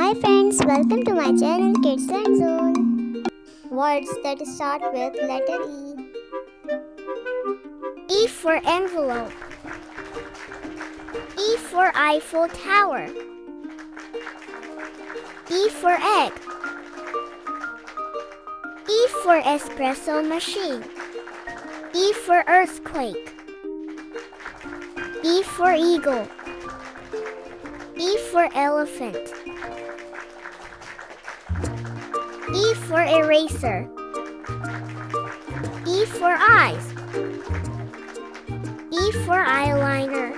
Hi friends, welcome to my channel Kids Learn Zone. Words that start with letter E. E for envelope. E for Eiffel Tower. E for egg. E for espresso machine. E for earthquake. E for eagle. E for elephant. E for eraser. E for eyes. E for eyeliner.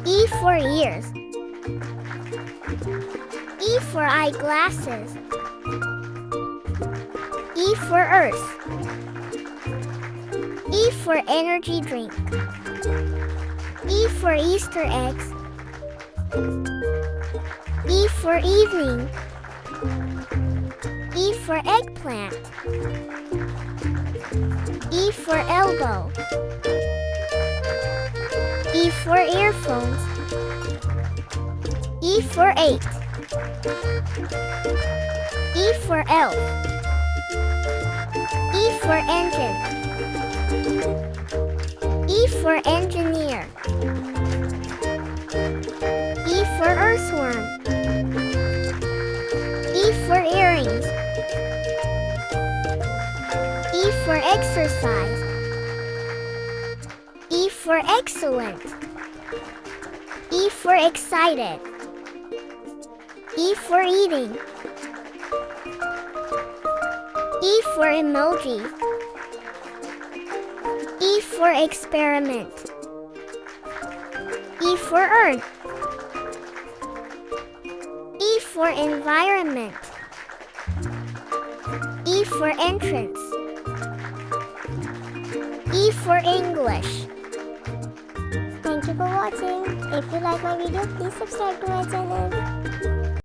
E for ears. E for eyeglasses. E for earth. E for energy drink. E for Easter eggs. E for evening. E for eggplant. E for elbow. E for earphones. E for 8. E for elf. E for engine. E for engineer. E for earthworm. E for earrings. E for exercise. E for excellent. E for excited. E for eating. E for emoji. E for experiment. E for earth. E for environment. E for entrance. E for English. Thank you for watching. If you like my video, please subscribe to my channel.